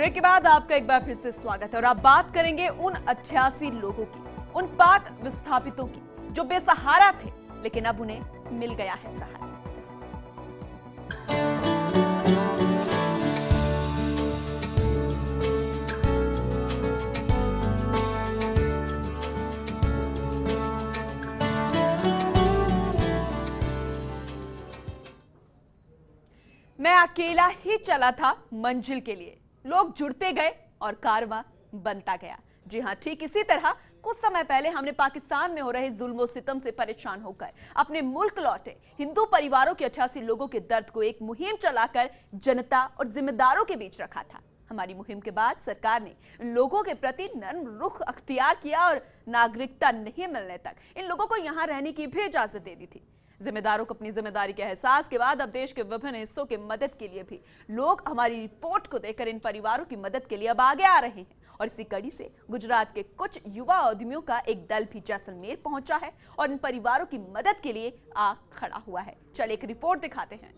Break के बाद आपका एक बार फिर से स्वागत है और आप बात करेंगे उन 88 लोगों की, उन पाक विस्थापितों की जो बेसहारा थे लेकिन अब उन्हें मिल गया है सहारा। मैं अकेला ही चला था मंजिल के लिए, लोग जुड़ते गए और कारवां बनता गया। जी हां, ठीक इसी तरह कुछ समय पहले हमने पाकिस्तान में हो रहे जुल्म सितम से परेशान होकर अपने मुल्क लौटे हिंदू परिवारों के 88 लोगों के दर्द को एक मुहिम चलाकर जनता और जिम्मेदारों के बीच रखा था। हमारी मुहिम के बाद सरकार ने लोगों के प्रति नर्म रुख अख्तियार किया और नागरिकता नहीं मिलने तक इन लोगों को यहां रहने की भी इजाजत दे दी थी। जिम्मेदारों को अपनी जिम्मेदारी के एहसास के बाद अब देश के विभिन्न हिस्सों के मदद के लिए भी लोग हमारी रिपोर्ट को देखकर इन परिवारों की मदद के लिए अब आगे आ रहे हैं। और इसी कड़ी से गुजरात के कुछ युवा उद्यमियों का एक दल भी जैसलमेर पहुंचा है और इन परिवारों की मदद के लिए आ खड़ा हुआ है। चलिए एक रिपोर्ट दिखाते हैं।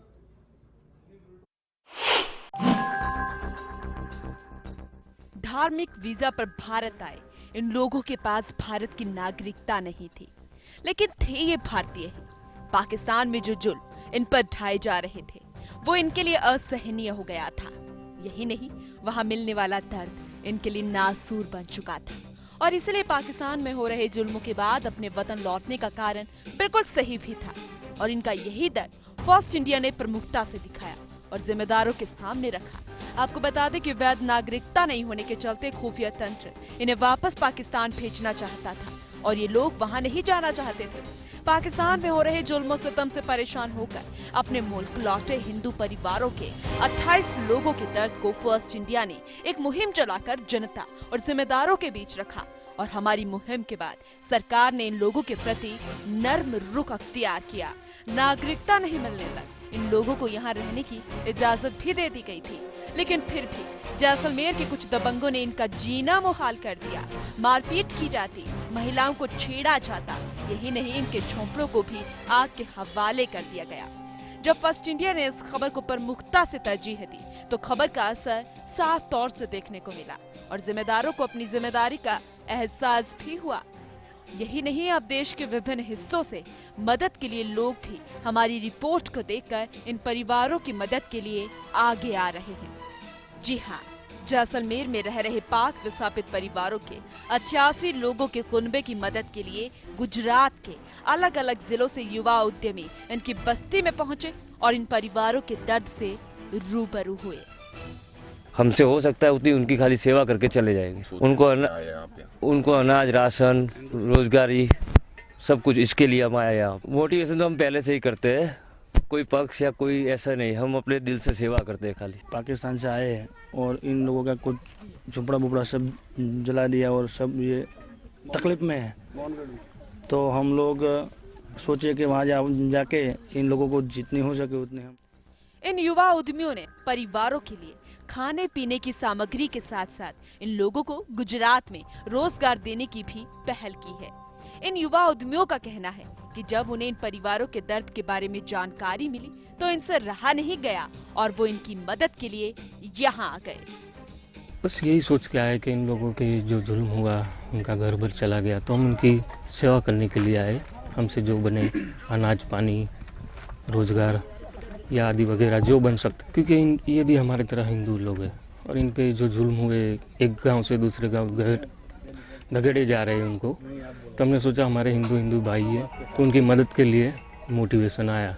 धार्मिक वीजा पर भारत आए इन लोगों के पास भारत की नागरिकता नहीं थी, लेकिन थे ये भारतीय ही। पाकिस्तान में जो जुल्म इन पर ढाए जा रहे थे वो इनके लिए असहनीय हो गया था। यही नहीं, वहां मिलने वाला दर्द इनके लिए नासूर बन चुका था और इसलिए पाकिस्तान में हो रहे जुल्मों के बाद अपने वतन लौटने का कारण बिल्कुल सही भी था। और इनका यही दर्द फर्स्ट इंडिया ने प्रमुखता से दिखाया और जिम्मेदारों के सामने रखा। आपको बता दें कि वैध नागरिकता नहीं होने के चलते खुफिया तंत्र इन्हें वापस पाकिस्तान भेजना चाहता था और ये लोग वहां नहीं जाना चाहते थे। पाकिस्तान में हो रहे जुल्म सितम से परेशान होकर अपने मुल्क लौटे हिंदू परिवारों के 28 लोगों के दर्द को फर्स्ट इंडिया ने एक मुहिम चलाकर जनता और जिम्मेदारों के बीच रखा। और हमारी मुहिम के बाद सरकार ने इन लोगों के प्रति नर्म रुख अख्तियार किया। नागरिकता नहीं मिलने तक इन लोगों को यहाँ रहने की इजाजत भी दे दी गई थी, लेकिन फिर भी जैसलमेर के कुछ दबंगों ने इनका जीना मुहाल कर दिया। मारपीट की जाती, महिलाओं को छेड़ा जाता, यही नहीं इनके झोंपड़ों को भी आग के हवाले कर दिया गया। जब फर्स्ट इंडिया ने इस खबर को प्रमुखता से तरजीह दी तो खबर का असर साफ तौर से देखने को मिला और जिम्मेदारों को अपनी जिम्मेदारी का एहसास भी हुआ। यही नहीं, अब देश के विभिन्न हिस्सों से मदद के लिए लोग भी हमारी रिपोर्ट को देखकर इन परिवारों की मदद के लिए आगे आ रहे हैं। जी हाँ, जैसलमेर में रह रहे पाक विस्थापित परिवारों के 88 लोगों के कुनबे की मदद के लिए गुजरात के अलग अलग जिलों से युवा उद्यमी इनकी बस्ती में पहुंचे और इन परिवारों के दर्द से रूबरू हुए। हमसे हो सकता है उतनी उनकी खाली सेवा करके चले जाएंगे। उनको अनाज, राशन, रोजगारी, सब कुछ इसके लिए हम आए यहाँ। मोटिवेशन तो हम पहले से ही करते हैं, कोई पक्ष या कोई ऐसा नहीं, हम अपने दिल से सेवा करते हैं। खाली पाकिस्तान से आए हैं और इन लोगों का कुछ झुपड़ा बुपड़ा सब जला दिया और सब ये तकलीफ में है, तो हम लोग सोचे कि वहाँ जाके इन लोगों को जितनी हो सके उतनी हम। इन युवा उद्यमियों ने परिवारों के लिए खाने पीने की सामग्री के साथ साथ इन लोगों को गुजरात में रोजगार देने की भी पहल की है। इन युवा उद्यमियों का कहना है कि जब उन्हें इन परिवारों के दर्द के बारे में जानकारी मिली तो इनसे रहा नहीं गया और वो इनकी मदद के लिए यहाँ आ गए। बस यही सोच के आए कि इन लोगों के जो जुल्म हुआ, उनका घर भर चला गया, तो हम उनकी सेवा करने के लिए आए। हमसे जो बने, अनाज, पानी, रोजगार या आदि वगैरह जो बन सकता, क्योंकि ये भी हमारी तरह हिंदू लोग हैं और इन पे जो जुल्म हुए, एक गांव से दूसरे गांव धगेड़े जा रहे हैं उनको, तो हमने सोचा हमारे हिंदू भाई है तो उनकी मदद के लिए मोटिवेशन आया।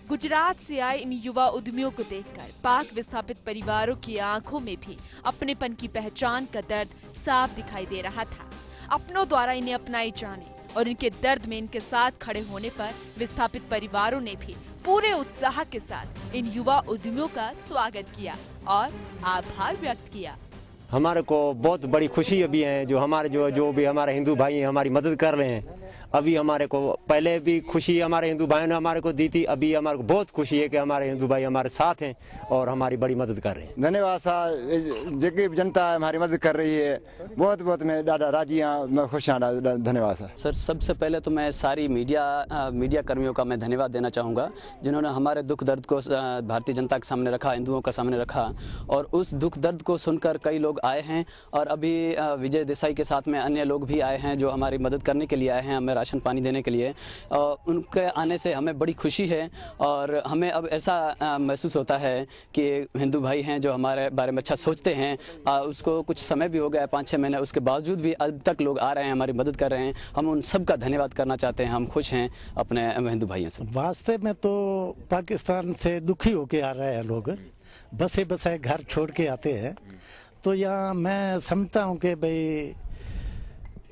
गुजरात से आए इन युवा उद्यमियों को देखकर पाक विस्थापित परिवारों की आंखों में भी अपनेपन की पहचान का दर्द साफ दिखाई दे रहा था। अपनों द्वारा इन्हें अपनाए जाने और इनके दर्द में इनके साथ खड़े होने पर विस्थापित परिवारों ने भी पूरे उत्साह के साथ इन युवा उद्यमियों का स्वागत किया और आभार व्यक्त किया। हमारे को बहुत बड़ी खुशी अभी है, जो हमारे जो भी हमारे हिंदू भाई हैं हमारी मदद कर रहे हैं। अभी हमारे को पहले भी खुशी हमारे हिंदू भाइयों ने हमारे को दी थी, अभी हमारे को बहुत खुशी है कि हमारे हिंदू भाई हमारे साथ हैं और हमारी बड़ी मदद कर रहे हैं। धन्यवाद साहब, जेकी जनता हमारी मदद कर रही है, बहुत बहुत मैं ॾाढा राजी हाँ, मैं खुश हाँ। धन्यवाद सर। सबसे पहले तो मैं सारी मीडिया कर्मियों का मैं धन्यवाद देना चाहूँगा, जिन्होंने हमारे दुख दर्द को भारतीय जनता के सामने रखा, हिंदुओं का सामने रखा, और उस दुख दर्द को सुनकर कई लोग आए हैं। और अभी विजय देसाई के साथ में अन्य लोग भी आए हैं जो हमारी मदद करने के लिए आए हैं, हमें राशन पानी देने के लिए। उनके आने से हमें बड़ी खुशी है और हमें अब ऐसा महसूस होता है कि हिंदू भाई हैं जो हमारे बारे में अच्छा सोचते हैं। उसको कुछ समय भी हो गया है, 5-6 महीने, उसके बावजूद भी अब तक लोग आ रहे हैं, हमारी मदद कर रहे हैं। हम उन सब का धन्यवाद करना चाहते हैं। हम खुश हैं अपने हिंदू भाइयों से। वास्तव में तो पाकिस्तान से दुखी होके आ रहे हैं लोग, बसे बसाए घर छोड़ के आते हैं। तो यहाँ मैं समझता हूँ कि भाई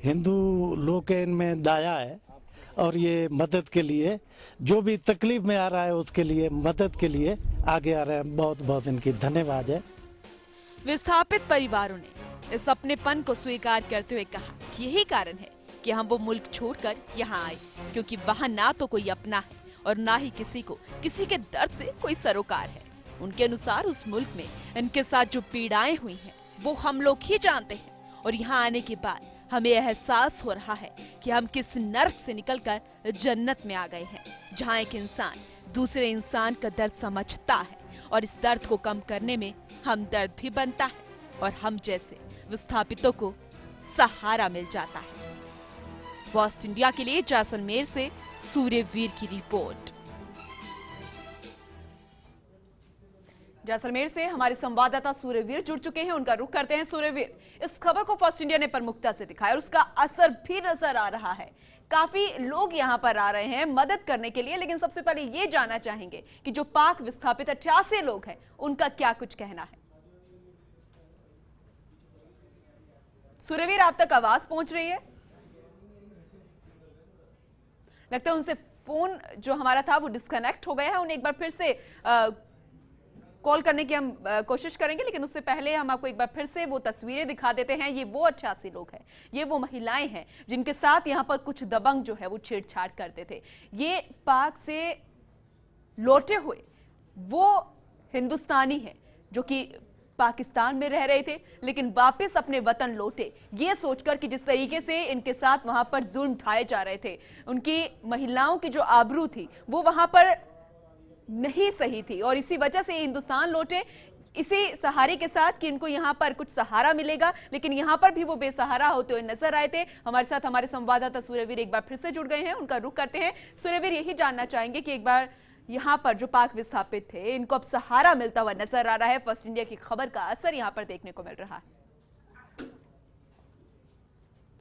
हिंदू लोग के इनमें दया है और ये मदद के लिए जो भी तकलीफ में आ रहा है उसके लिए मदद के लिए आगे आ रहे हैं। बहुत बहुत इनकी धन्यवाद है। विस्थापित परिवारों ने इस अपनेपन को स्वीकार करते हुए कहा कि यही कारण है कि हम वो मुल्क छोड़कर यहाँ आए, क्योंकि वहाँ ना तो कोई अपना है और ना ही किसी को किसी के दर्द से कोई सरोकार है। उनके अनुसार उस मुल्क में इनके साथ जो पीड़ाएं हुई हैं वो हम लोग ही जानते हैं, और यहाँ आने के बाद हमें एहसास हो रहा है कि हम किस नर्क से निकलकर जन्नत में आ गए हैं, जहाँ एक इंसान दूसरे इंसान का दर्द समझता है और इस दर्द को कम करने में हमदर्द भी बनता है और हम जैसे विस्थापितों को सहारा मिल जाता है। फर्स्ट इंडिया के लिए जैसलमेर से सूर्यवीर की रिपोर्ट। जैसलमेर से हमारे संवाददाता सूर्यवीर जुड़ चुके हैं, उनका रुख करते हैं। सूर्यवीर, इस खबर को फर्स्ट इंडिया ने प्रमुखता से दिखाया और उसका असर भी नजर आ रहा है। काफी लोग यहां पर आ रहे हैं मदद करने के लिए, लेकिन सबसे पहले ये जानना चाहेंगे कि जो पाक विस्थापित 88 लोग हैं उनका क्या कुछ कहना है। सूर्यवीर, आप तक आवाज पहुंच रही है? लगता है उनसे फोन जो हमारा था वो डिस्कनेक्ट हो गया है। उन्हें एक बार फिर से कॉल करने की हम कोशिश करेंगे, लेकिन उससे पहले हम आपको एक बार फिर से वो तस्वीरें दिखा देते हैं। ये वो 88 लोग हैं, ये वो महिलाएं हैं जिनके साथ यहाँ पर कुछ दबंग जो है वो छेड़छाड़ करते थे। ये पाक से लौटे हुए वो हिंदुस्तानी हैं जो कि पाकिस्तान में रह रहे थे, लेकिन वापस अपने वतन लौटे ये सोचकर कि जिस तरीके से इनके साथ वहां पर जुल्म ढाए जा रहे थे, उनकी महिलाओं की जो आबरू थी वो वहां पर नहीं सही थी, और इसी वजह से हिंदुस्तान लौटे इसी सहारे के साथ कि इनको यहाँ पर कुछ सहारा मिलेगा। लेकिन यहाँ पर भी वो बेसहारा होते हुए नजर आए थे। हमारे साथ हमारे संवाददाता सूर्यवीर एक बार फिर से जुड़ गए हैं, उनका रुख करते हैं। सूर्यवीर, यही जानना चाहेंगे कि एक बार यहाँ पर जो पाक विस्थापित थे इनको अब सहारा मिलता हुआ नजर आ रहा है, फर्स्ट इंडिया की खबर का असर यहाँ पर देखने को मिल रहा है।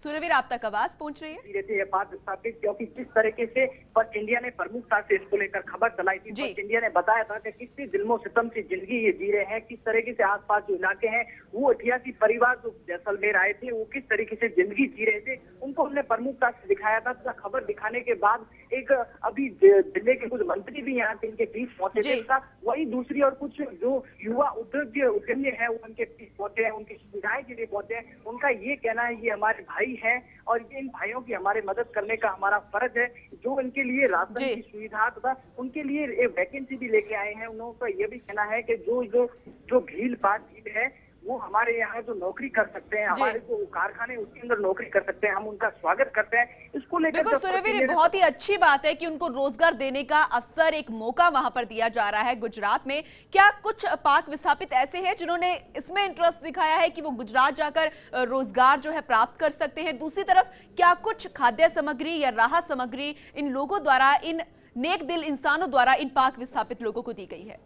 सूर्यवीर, आप तक आवाज पहुंच रही है? रहते हैं पाक विस्थापित, क्योंकि जिस तरीके से फर्स्ट इंडिया ने प्रमुखता से इसको लेकर खबर चलाई थी। फर्स्ट इंडिया ने बताया था कि किस जुल्मों सितम की जिंदगी ये जी रहे हैं, किस तरीके से आसपास जो इलाके हैं वो 88 परिवार जो जैसलमेर आए थे वो किस तरीके से जिंदगी जी रहे थे, उनको हमने प्रमुखता से दिखाया था। तो खबर दिखाने के बाद एक अभी जिले के कुछ मंत्री भी यहाँ पे इनके बीच पहुंचे थे, वही दूसरी और कुछ जो युवा उद्यमी है वो उनके बीच पहुंचे हैं, उनकी सुविधाएं के लिए पहुंचे हैं। उनका ये कहना है ये हमारे भाई हैं और ये इन भाइयों की हमारे मदद करने का हमारा फर्ज है। जो इनके लिए राशन की सुविधा तथा उनके लिए एक वैकेंसी भी लेके आए हैं। उनका ये भी कहना है कि जो भील बात है वो हमारे यहाँ जो नौकरी कर सकते हैं, हमारे जो कारखाने उसके अंदर नौकरी कर सकते हैं, हम उनका स्वागत करते हैं। इसको लेकर बिल्कुल सूर्यवीर, बहुत ही अच्छी बात है कि उनको रोजगार देने का अवसर, एक मौका वहां पर दिया जा रहा है गुजरात में। क्या कुछ पाक विस्थापित ऐसे हैं जिन्होंने इसमें इंटरेस्ट दिखाया है कि वो गुजरात जाकर रोजगार जो है प्राप्त कर सकते हैं? दूसरी तरफ क्या कुछ खाद्य सामग्री या राहत सामग्री इन लोगों द्वारा, इन नेक दिल इंसानों द्वारा इन पाक विस्थापित लोगों को दी गई है?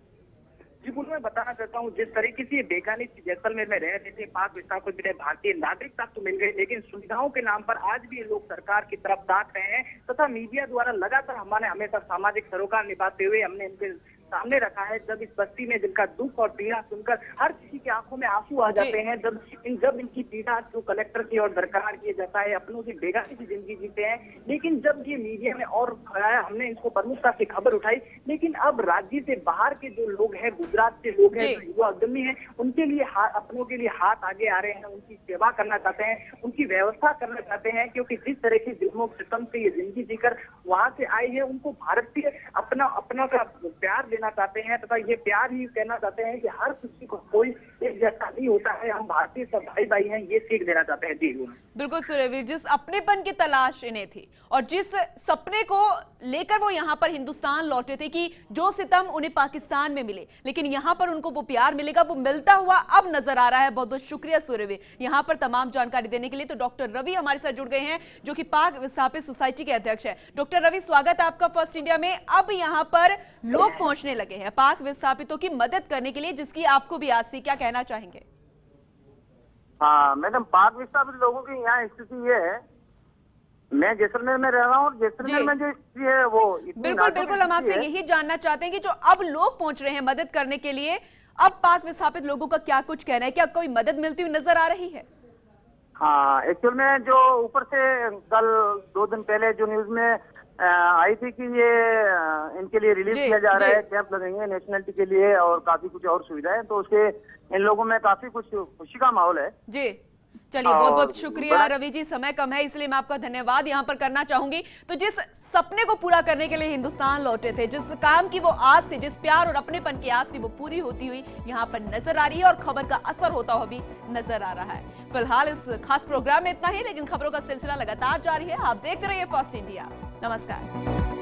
जी बिल्कुल, मैं बताना चाहता हूँ जिस तरीके से बेगानी जैसलमेर में रह रहे थे पाक विस्थापित को भारतीय नागरिकता तो मिल गई, लेकिन सुविधाओं के नाम पर आज भी ये लोग सरकार की तरफ ताक रहे हैं तथा मीडिया द्वारा लगातार हमारे हमेशा सामाजिक सरोकार निभाते हुए हमने इनके सामने रखा है। जब इस बस्ती में जिनका दुख और पीड़ा सुनकर हर किसी की आंखों में आंसू आ जाते हैं, जब इनकी पीड़ा जो कलेक्टर की ओर दरकार किया जाता है, अपनों की बेगानी की जिंदगी जीते हैं। लेकिन जब ये मीडिया में और आया, हमने इसको प्रमुखता से खबर उठाई, लेकिन अब राज्य से बाहर के जो लोग हैं, गुजरात के लोग हैं, जो युवा उद्यमी हैं, उनके लिए अपनों के लिए हाथ आगे आ रहे हैं, उनकी सेवा करना चाहते हैं, उनकी व्यवस्था करना चाहते हैं, क्योंकि जिस तरह की जुल्मों सितम से ये जिंदगी जीकर वहां से आए हैं, उनको भारतीय अपना का प्यार देना चाहते हैं तथा ये प्यार ही कहना चाहते हैं कि हर किसी को कोई एक जैसा नहीं होता है, हम भारतीय सब भाई भाई हैं, ये सीख देना चाहते हैं। जी बिल्कुल सूर्यवीर, जिस अपनेपन की तलाश इन्हें थी और जिस सपने को लेकर वो यहाँ पर हिंदुस्तान लौटे थे कि जो सितम उन्हें पाकिस्तान में मिले, लेकिन यहाँ पर उनको वो प्यार मिलेगा, वो मिलता हुआ अब नजर आ रहा है। बहुत बहुत शुक्रिया सूर्यवीर यहाँ पर तमाम जानकारी देने के लिए। तो डॉक्टर रवि हमारे साथ जुड़ गए हैं, जो कि पाक विस्थापित सोसाइटी के अध्यक्ष है। डॉक्टर रवि, स्वागत है आपका फर्स्ट इंडिया में। अब यहाँ पर लोग पहुंचने लगे हैं पाक विस्थापितों की मदद करने के लिए, जिसकी आपको भी आस थी, क्या कहना चाहेंगे? हाँ मैडम, पाक विस्थापित लोगों की यहाँ स्थिति ये है, मैं जैसलमेर में रह रहा हूँ, जैसलमेर में जो स्थिति है वो बिल्कुल हम आपसे यही जानना चाहते हैं कि जो अब लोग पहुंच रहे हैं मदद करने के लिए, अब पाक विस्थापित लोगों का क्या कुछ कहना है, क्या कोई मदद मिलती हुई नजर आ रही है? हाँ, एक्चुअल में जो ऊपर से कल 2 दिन पहले जो न्यूज में आई थी कि ये इनके लिए रिलीज किया जा रहा है, कैंप लगेंगे नेशनलिटी के लिए और काफी कुछ और सुविधाएं, तो उसके इन लोगों में काफी कुछ खुशी का माहौल है। जी चलिए, बहुत बहुत शुक्रिया रवि जी, समय कम है इसलिए मैं आपका धन्यवाद यहाँ पर करना चाहूंगी। तो जिस सपने को पूरा करने के लिए हिंदुस्तान लौटे थे, जिस काम की वो आस थी, जिस प्यार और अपनेपन की आस थी, वो पूरी होती हुई यहाँ पर नजर आ रही है और खबर का असर होता हुआ भी नजर आ रहा है। फिलहाल इस खास प्रोग्राम में इतना ही, लेकिन खबरों का सिलसिला लगातार जारी है। आप देखते रहिए फर्स्ट इंडिया। नमस्कार।